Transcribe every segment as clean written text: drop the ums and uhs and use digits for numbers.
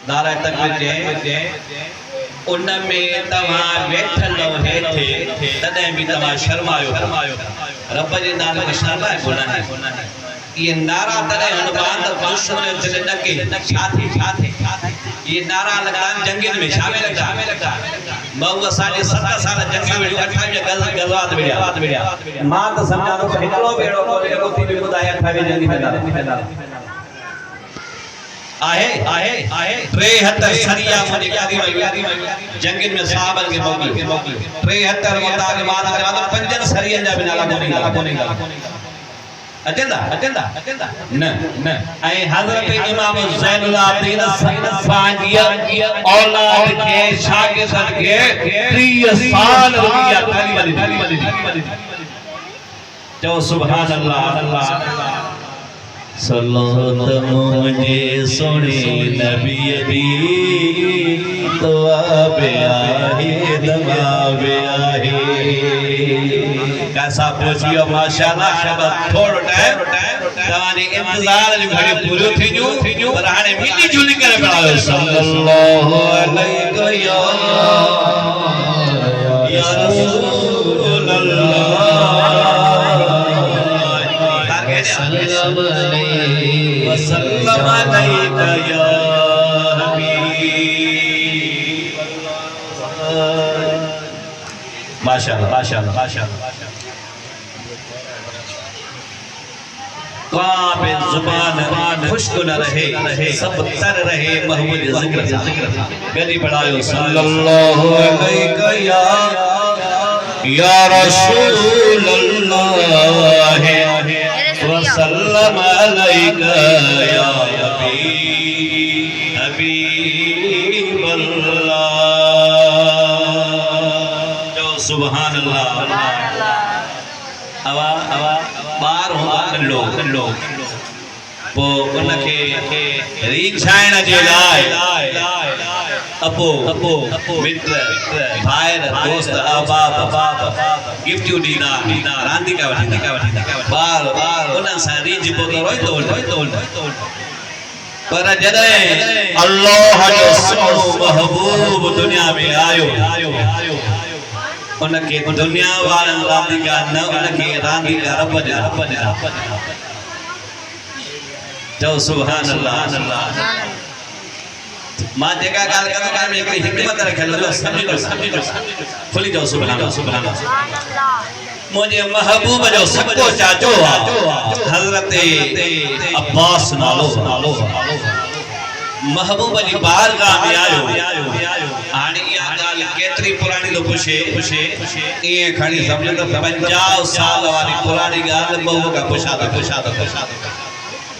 नारा तकबीर जे उन में तवा वेठलो हेठे तदे भी तवा शर्मायो रब जे नाले में शर्माए गुनाह ये नारा तदे हनुमान दुश्मन दिल डके छाती ये नारा लगा जंगल में शामिल लगा बहु साले 7 साल जंगल में 28 गलवात बेड़िया मां तो समझा तो हिकलो बेड़ो कोले को थी बुधाया 28 जंगल में आहे ट्रे हत सरिया मुझे यादी जंगल में साहबन के मोकल ट्रे हत मोता के बाद पंजन सरियन जा बिना कोनी अचंदा न ऐ हजरत इमाम ज़ैनुल आबिदीन सांगिया औलाद के शागिर्द के 30 साल रुकिया ताली जो सुभान अल्लाह सल्लल्लाहु मुझे सोने नबी दी तो आबे आहे दमाबे आहे कैसा पूछियो माशाअल्लाह शबत थोड़ो टाइम तवाने इंतजार जो घड़ी पूरो थी जो पर हाने मिली जुली करे पड़ायो सल्लल्लाहु अलैहि या रसूल अल्लाह वसल्लम अलैका या हबीब माशाअल्लाह काबे जुबान खुश्क न रहे सब तर रहे महबूब जिक्र गली बढ़ायो सल्लल्लाहु अलैका या रसूल अल्लाह वसल्लम अलैका या हबीब अल्लाह जो सुभान अल्लाह हवा बार हो लोग पो उनके रीछाइण जे लाइ अपो मित्र भाई दोस्त अहबाब गिफ्ट यू दीना रांदिका बार उन सा रीज पो तो पर जदे अल्लाह जो सोनो महबूब दुनिया में आयो उनके दुनिया वालन रांदिका न उनके रांदिका रब जा जो सुभान अल्लाह मां जेका गाल कर में एक हिकमत रखल लो समझ लो खुली जाओ सुभान अल्लाह मुझे महबूब जो सबको चाचो हजरत अब्बास नालो महबूब जी बारगाह में आयो हाने या गाल केतरी पुरानी लो पुछे ये खणी समझ तो 50 साल वाली पुरानी गाल बहु का पुछा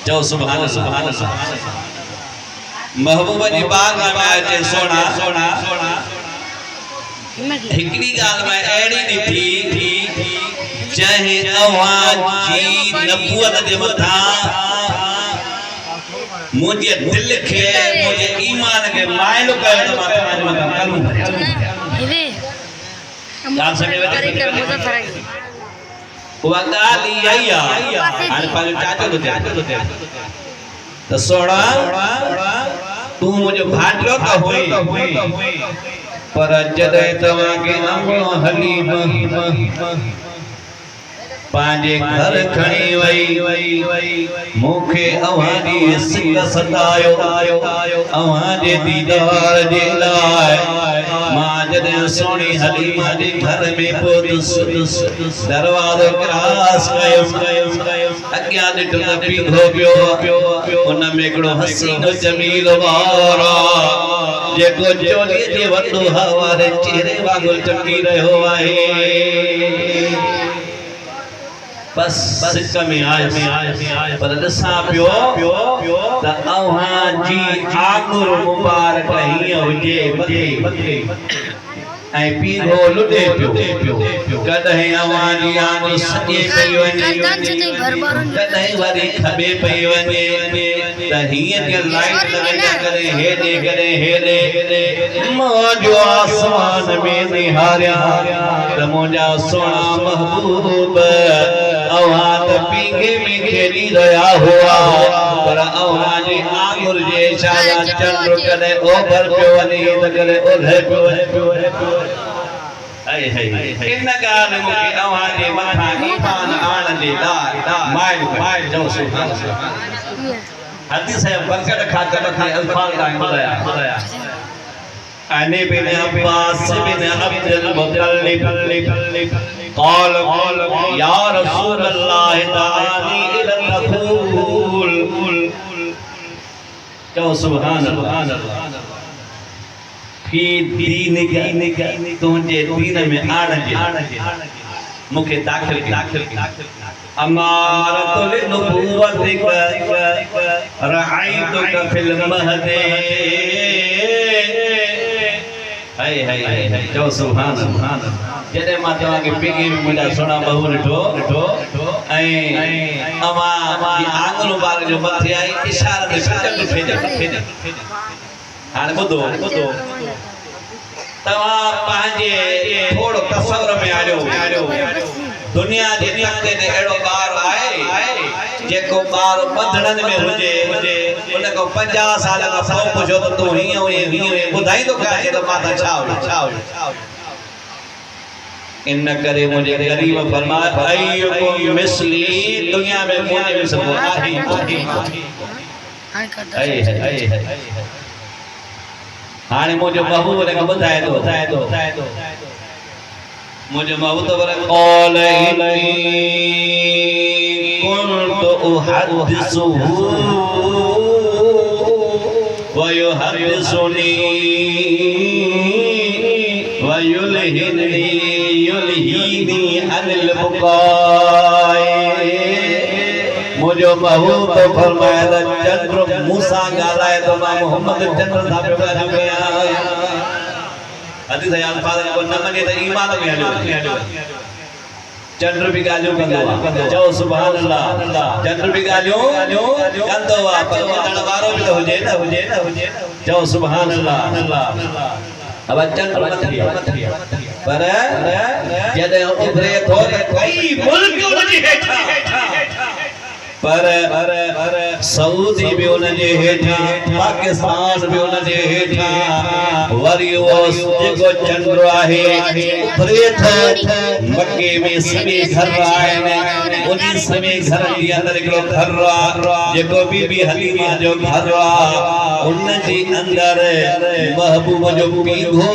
जो सुभान अल्लाह महबूबा जी बारगाह में आए सोना हिकड़ी गाल में एड़ी नी थी चाहे अवाज जी नबूवत जे मथा मुझे दिल के मुझे ईमान के मायलो कयो तो मथा करूं हेवे गाल सके बेटा वो गाल आईया अन पर चाचो तो सोना तू मुझे भाटलो तो होई पर जदे तवा के अंगो हली पांजे घर खणी वई मुखे अवादी सिक सतायो अवाजे दीदार जे लाए मां जदे सोनी हलीमा जे घर में पोदुस दरवाजो क्रॉस कयो अग्या ॾिठो त पीघो पियो उन में हिकिड़ो हसीनो जमील वारा जेको चोली जे वॾो हवारे चेहरे वांगुरु चमकी रहियो आहे बस सिक में आए पर ॾिसां पियो त अव्हां जी आङुर मुबारक हीअं हुजे ऐं पीघो लुॾे पियो कॾहिं अव्हां जी आङुर सॼे पई वञे कॾहिं वरी खॿे पई वञे त हीअं जीअं लाइट लॻाइणा करे हेॾे मुंहिंजो आसमान में निहारिया त मुंहिंजा सोना महबूब अवात पींगे में खेली रहा हुआ पर अवाने आंगुर जे इशारा चंद्र करे ओभर पियो वने त करे ओधे पियो हाय इन गाल मुके अवाने मथा ईमान आण दे माइल जो सुभान हदीस है बरकत खातर के अल्फाज बताया अने बिन अब्बास बिन अब्दुल मुत्तलिब قال يا رسول الله دعني الى الدخول جو سبحان الله في دينك तुझे दीन में आण जे मुखे दाखिल अमारतुल नबुव्वतिक रहाइतुक फिल महदे हाय जो सुभान अल्लाह जदे मां तवा के पेगे में मुंडा सोना बहु ॾिठो ऐं अमा जी आंगुर बाग जो मथे आई इशारा में फेज हाणे ॿुधो तवा पंहिंजे थोड़ो तसव्वुर में आयो दुनिया जे तख्ते ते एड़ो बार आए जेको बार बंधणन में हुजे उन को 50 साल का सौ पुछो तो तू ही बुधाई तो का तो माता छाव इन करे मुझे गरीब फरमाए अय्युकुम मिस्ली दुनिया में मुझे भी सब आही हाने मुझे महबूब ने बताए तो मुझे महबूब तो क़ौल इन्नी कुन्तु उहद्दिसुहु व युहद्दिसुनी व युल्हीनी अनिल बुकाए मुझे महबूब तो फरमाया चंद्र मूसा गालाए तो मां मोहम्मद चंद्र था प्यो गया हदीस याद फादर को न मने त ईमान में हलो चंद्र भी गालियो कंदो जो सुभान अल्लाह चंद्र भी गालियो कंदो पर ॿुधण वारो भी हुजे न जो सुभान अल्लाह अब चंद्र मथी पर जदे उभरे थो कई मुल्क उनजी हेठा पर सऊदी भी उनजे हेठा पाकिस्तान भी उनजे हेठा वरी वो जेको चंद्र आहे उभरे थो मक्के में सभी घर आए उन्हीं सभी घर के अंदर को घर जेको बीबी हलीमा जो घर उनजे अंदर महबूब जो पीघो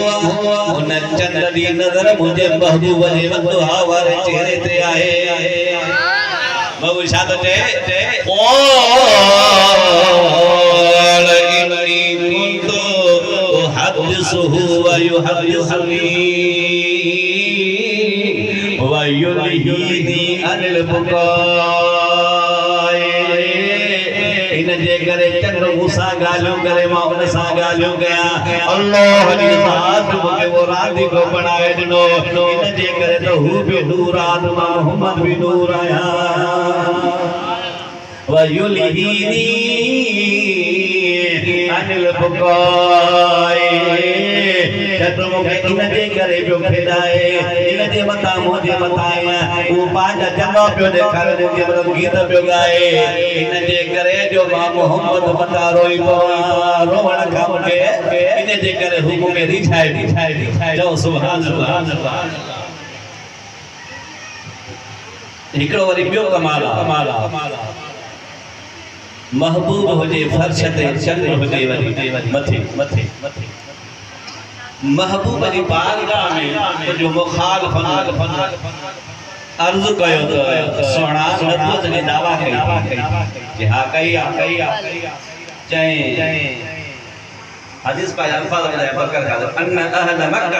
उन चंद्र दी नजर मुझे महबूब जे वंदुहा वारे चेहरे ते आहे महबूब छा तो चे क़ौल इन्नी कुन्तु उहद्दिसुहु व युहद्दिसुनी व युल्हीनी अनिल बुकाए इन जे करे चंद्र मूसा गालियों करे मां उन सा गालियों कया अल्लाह जी ज़ात मुके वो राज़ी को बनाए दिनो इन जे करे तो हु भी नूर आत्मा मोहम्मद भी नूर आया व युल्हीनी अनिल बुकाए चंद्र मुके इन जे करे पियो खेदाए इन जे मथा मोजे मथाया वो पांच जंगा पियो देखारे जे मतलब गीत पियो गाए इन जे करे जो मां मोहम्मद मथा रोई रोवण का मुके इन जे करे हु मुके रिठाए जो सुभान अल्लाह हिकड़ो वरी बियो कमाल महबूब हुजे फर्श ते चंद्र हुजे वरी मथे महबूब जी बारगाह में जो मुखालफन अर्ज कयो तो सोना नबूत ने दावा कई हा कई चाहे हदीस का अल्फाज है बरकत का अन्न अहल मक्का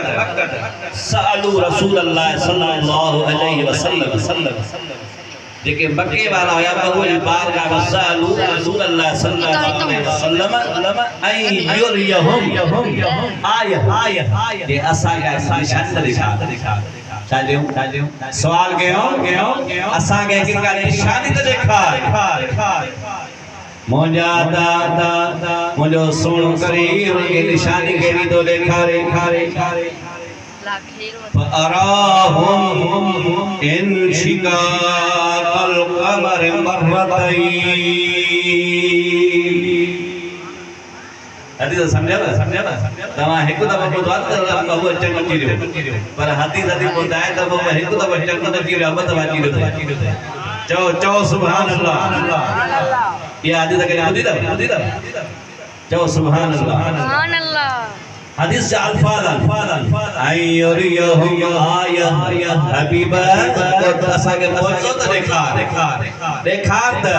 सअलू रसूलुल्लाह सल्लल्लाहु अलैहि वसल्लम जेके मक्के वाला होया महबूब जी बारगाह में सअलू रसूलुल्लाह सल्लल्लाहु अलैहि वसल्लम ऐ युरियहुम आया ये असा का निशान दिखा चालियो सवाल कयो असा के का निशानी तो देखा मोजा दादा मुझो सोण करी उनके निशानी के तो देखा فأراهم انشقاق القمر مرتين हदीस समझा ना तवा हिकु दफो ॿुधो आहे त बाबू अचण अची रहियो पर हदीस ॿुधाए त पोइ हिकु दफ़ो अचण न अची रहियो ॿ दफ़ा अची रहियो चओ चओ सुभान अल्लाह ये हदीस के ॿुधी अथव चओ सुभान अल्लाह हदीस जा अल्फाज अयरियहुम आया हबीब असा के मौजूद देखा त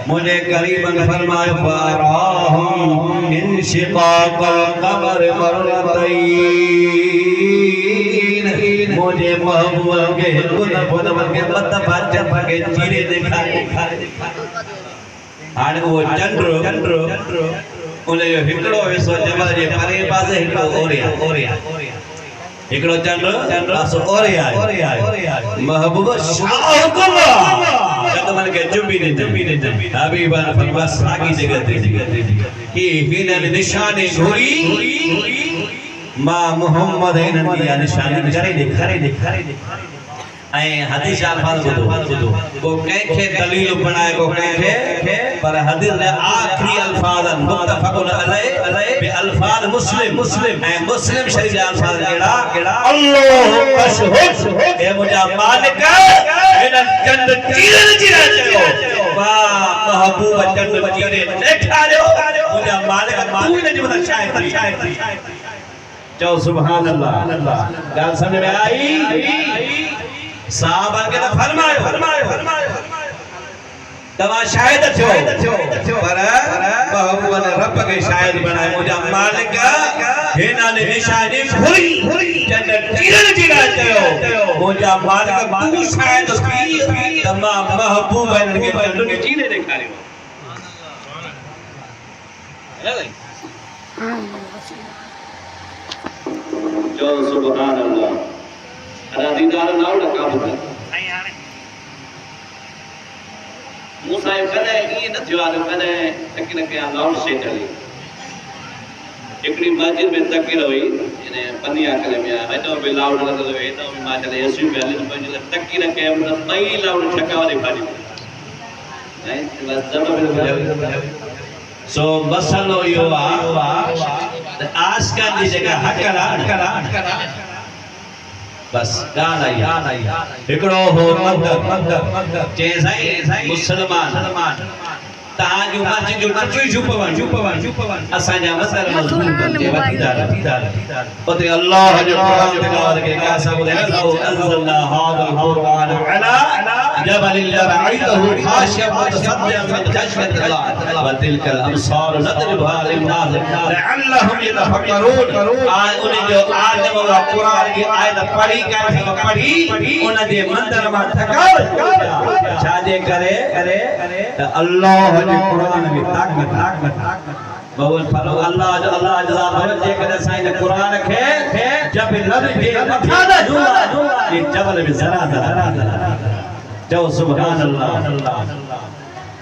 मुझे करीबन फरमायो फराहम इंशिकाक कमर मरतैन मुझे महबूब के गुण के मत बाजब के चीरे देखा हाणे वो चंद्र उन जो हिकड़ो हिस्सो जबल जे परे पासे हिकड़ो ओरिया हिकड़ो चंद्र पासो ओरिया महबूब शाहकुल्ला जब मन के जुबी ने हबीबा फरमास सागी जगह ते कि हिन निशाने घोरी मां मोहम्मद इनन की निशानी करे ऐं हदीस अल्फाज ॿुधो वो कंहिंखे दलील बनाए को कंहिंखे पर हदीस ने आखिरी अल्फाज मुत्तफक़ुन अलैहि बि अल्फाज मुस्लिम ऐं मुस्लिम शरीफ जा अल्फाज केड़ा अल्लाहु अशहद ए मुजा मालिक हिनन चंद चीरन जिरा चयो वाह महबूब चंद चीरे ॾेखारियो मुजा मालिक तू इन जो मत शायद चओ सुभान अल्लाह ॻाल्हि समझ में आई साहबा के तो फरमायो तवा शायद थियो पर महबूब ने रब के शायद बनाए मुजा मालिक हेना ने निशानी भुरी जन्नत चीरन जिरा चयो मुजा मालिक तू शायद थी तमाम महबूब के जन्नत चीरे देखारियो जो सुभान अल्लाह दीदार नाउड काबू मूसा कने ये न थियो आ कने तकिन के लाउड सेट हली एकड़ी मस्जिद में तकिन हुई ने पनिया करे में एतो भी लाउड लगे एतो भी मा चले एसयू में हली पंज तकिन के मई लाउड छका वाली पानी नहीं बस जब सो मसलो यो आ आज का दी जगह हकरा बस गाल आई एकड़ो हो मंदर जे साईं मुसलमान तां जो मस्जिद जो नचो जुपवन असा जा मंदर मजबूत जे वतीदार ओते अल्लाह जो कुरान जो तिलावत के का सब दे अल्लाह हादल कुरान अला जबल रअयतहु खाशिया मुतसद्दिया min खशयत अल्लाह व तिलकल अबसार नदरिबहा लिन्नास लअल्लहुम यतफक्करून उन जो आदम व कुरान की आयत पढ़ी उन जे मंदर मा थकाव छाजे करे अल्लाह जो कुरान में ताकत बाबू फलो अल्लाह जल्ला जे कदे साईं ने कुरान खे जब लब के मथा दा जुआ ये जबल में जरा जो सुभान अल्लाह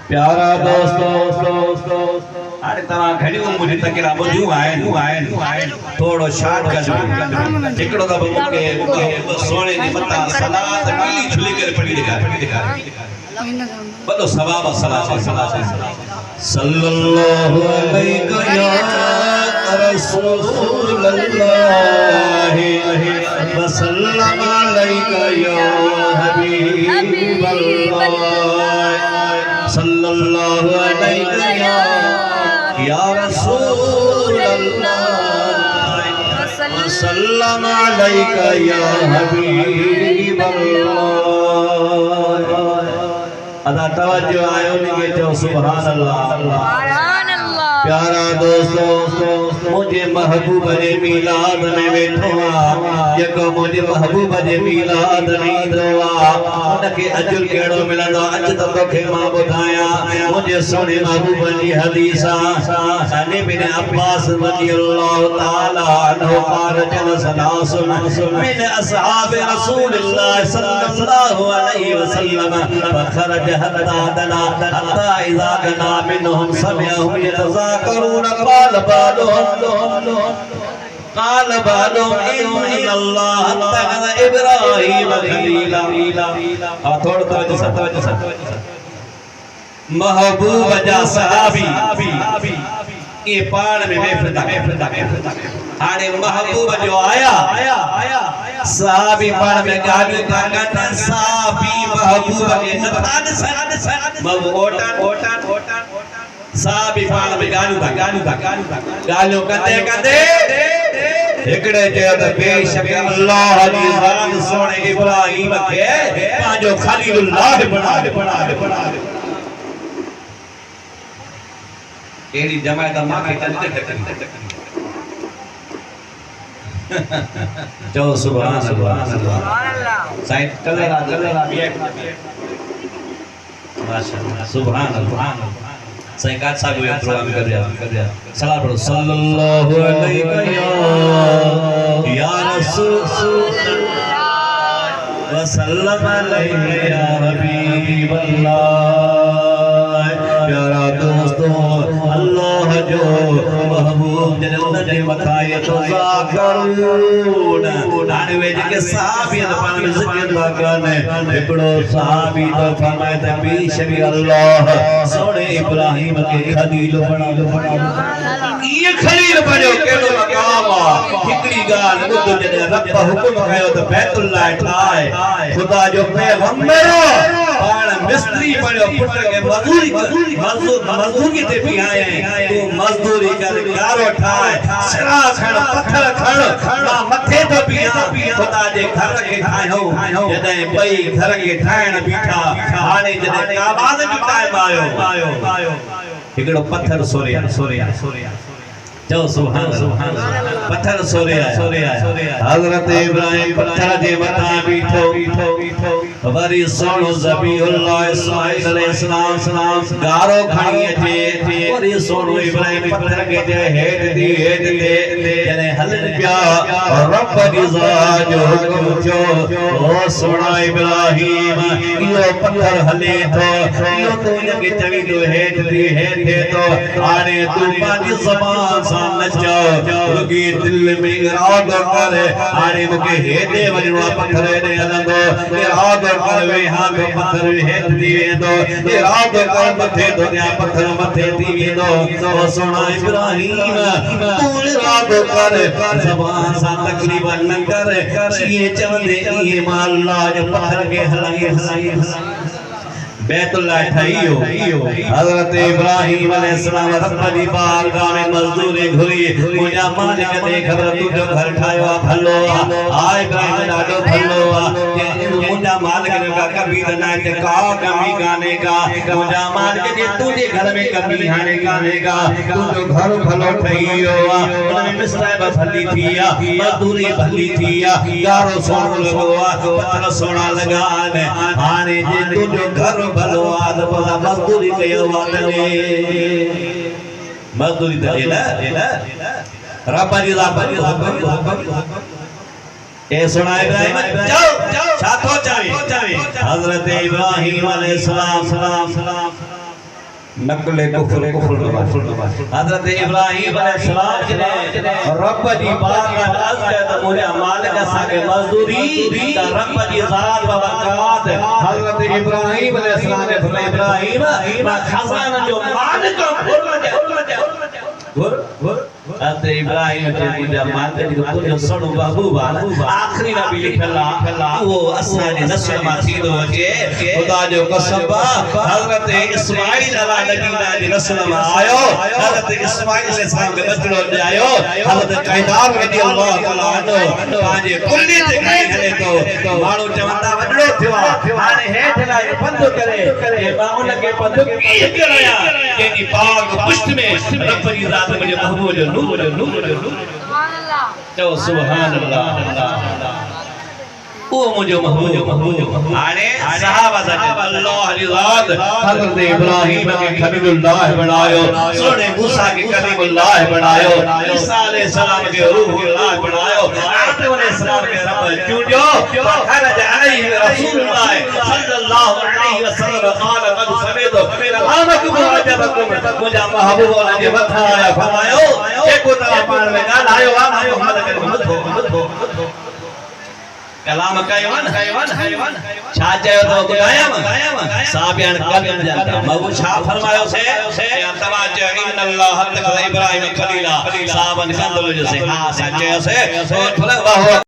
प्यारा दोस्तों अरे तवा घड़ी मुझे तकरा बुझू आए थोड़ो शार्ट कर एकड़ो द मुके सोने ने मता सलात पीली छुली कर पड़ी दिखा बतो सवाब सलात सल्लल्लाहु अलैहि या रसूल अल्लाह व सल्लम अलैका या हबीब अल्लाह सल्लल्लाहु अलैका या रसूल अल्लाह व सल्लम अलैका या हबीब अल्लाह अदा तवज्जो आयो ने जो सुभान अल्लाह प्यारा दोस्तों मुझे महबूब जे मिलाद में बैठो जेको मुझे महबूब जे मिलाद नहीं दवा उनके अजर केड़ो मिलंदो अज तो तोखे मां बुधाया मुझे सोने महबूब जी हदीसा अने बिन अब्बास रज़ियल्लाहु ताला अन्हु क़ाल जन सलासुन मिन असहाब रसूलुल्लाह सल्लल्लाहु अलैहि वसल्लम फखरज हत्ता दना हत्ता इज़ा कना मिनहुम समिअहुम यतज़ाकरून क़ाल बालुहुम قال بعضهم إن الله اتخذ إبراهيم خليلا थोड़ा तवज्जो महबूब जा सहाबी ये पाण में बेफिदा हाने महबूब जो आया सहाबी पाण में गालियों का गंदा सहाबी महबूब के नथान महबूब ओटन सहाबी पाण में गालियों कंदे एकड़े चयो त बेशक अल्लाह जी ज़ात सोने इब्राहिम के पांजो खलीलुल्लाह बना दे एड़ी जमात मां के तने जो सुभान अल्लाह साईं कलरा बिया माशाअल्लाह सुभान अल्लाह साईं का साहब ये प्रोग्राम कर दिया सलाम पढ़ो सल्लल्लाहु अलैहि या रसूल वसल्लम अलैहि या हबीबल्लाह प्यारा दोस्तों अल्लाह जो महबूब जन्नत जे मथाए तो ज़ाकरून हाणे वे जेके सहाबी पाण में ज़िक्र था कने हिकड़ो सहाबी तो फरमाए त बेशक अल्लाह सोने इब्राहिम के खलील बना ये खलील बणियो केड़ो मकाम आ हिकड़ी गाल ॿुध जॾहिं रब हुकुम कयो त बैतुल्लाह ठाहे खुदा जो पैगंबर पाण मिस्त्री बणियो पुट के मजदूरी ते भी आए तू मजदूरी कर गारो ठाए सिरा खण पत्थर खण मां मथे तो भी खुदा जे घर के ठायो जॾहिं बई घर के ठाइण बीठा हाणे जॾहिं आवाज जो टाइम आयो हिकड़ो पत्थर सोरिया जो सुभान पत्थर सोरिया हजरत इब्राहिम पत्थर जे मथा बीठो वरी सोनो ज़बीहुल्लाह इस्माइल अलैहिस्सलाम गारो खणी अचे वरी सोनो इब्राहिम पत्थर के जे हेठ दी जने हलन पिया रब दी ज़ात जो हुकुम थियो ओ सोना इब्राहिम इहो पत्थर हले तो इहो तो इनके चवी दो हेठ दी तो हाणे तू पांजी ज़बान न जाओ रुगी दिल में इरादो कर हाणे मुके हेदे वणो पत्थर ने हलंदो इरादो कर वे हां तो पत्थर हेद दी वेंदो इरादो कर मथे दुनिया पत्थर मथे दी वेंदो तो सोना इब्राहिम तू इरादो कर ज़बान सा तकरीबन न कर ये चवंदे ये मां अल्लाह जो पत्थर के हलाई बैतुल्लाह ठाइयो हजरत इब्राहिम अलैहिस्सलाम रब दी बारगाह में मजदूरी घुरी मुजा मालिक दे खबर तू जो घर ठायो भलो आ इब्राहिम डाडो भलो मुजा मालिक ने का कभी ना ते का कमी गाने का मुजा मालिक जे तू जे घर में कमी हाने गाने का तू जो घर भलो ठाइयो उन में मिस्राब भली थिया मजदूरी भली थिया यारो सोनो लगवा पत्थर सोना लगा ने हाने जे तू जो घर भलो आद बला मजदूरी कयो वादने मजदूरी दे ना रब ए सुना इब्राहिम जाओ साथो चावे हजरत इब्राहिम अलैहिस्सलाम नकले कुफर हजरत इब्राहिम अलैहिस्सलाम ने रब दी बारगाह में अर्ज किया त मुझे मालिक सा के मजदूरी त रब दी ज़ात व बरकत हजरत इब्राहिम अलैहिस्सलाम ने फरमाया इब्राहिम मां खजाना जो मालिक घुर हजरत इब्राहिम जे मुझे मालिक जो तुझो सणो महबूब आखिरी नबी लिखला वो असा जे नस्ल मा थींदो अचे खुदा जो कसम हजरत इस्माइल अला नबीना जे नस्ल मा आयो हजरत इस्माइल अलैहिस्सलाम के बचड़ो आयो हजरत कायदार रजी अल्लाह तआला अन्हु पांजे कुल्ली ते खणी हले तो माणू चवंदा वडड़ो थियो हाने हेठ लाए बंद करे ए माउन के बंद की करया केनी पाक पुष्ट में रब जी ज़ात मुझे महबूब जो नूर सुभान अल्लाह जो सुभान अल्लाह ओ मुझे महबूब आने सहाबा अल्लाह दी ज़ात हजरत इब्राहिम के खलीलुल्लाह बनायो सोने मूसा के कलीमुल्लाह बनायो ईसा अलैहि सलाम के रूहुल्लाह बनायो आदम अलैहि सलाम के रब चुनियो फखरज अलैहि रसूलुल्लाह सल्लल्लाहु अलैहि वसल्लम قال قد سمعت कलामकुम वजबकुम मुझा महबूब ने मथा आया फरमायो एको तवा पाण में ॻाल्हायो आ मोहम्मद के कलाम कयवन छा चयो तो ॿुधायां साबियान कल्ब जानता मगु छा फरमायो से तवा चयो इन्नल्लाह तख़ज़ इब्राहिम खलीला सावन कंदुल जो से हा सा चयो से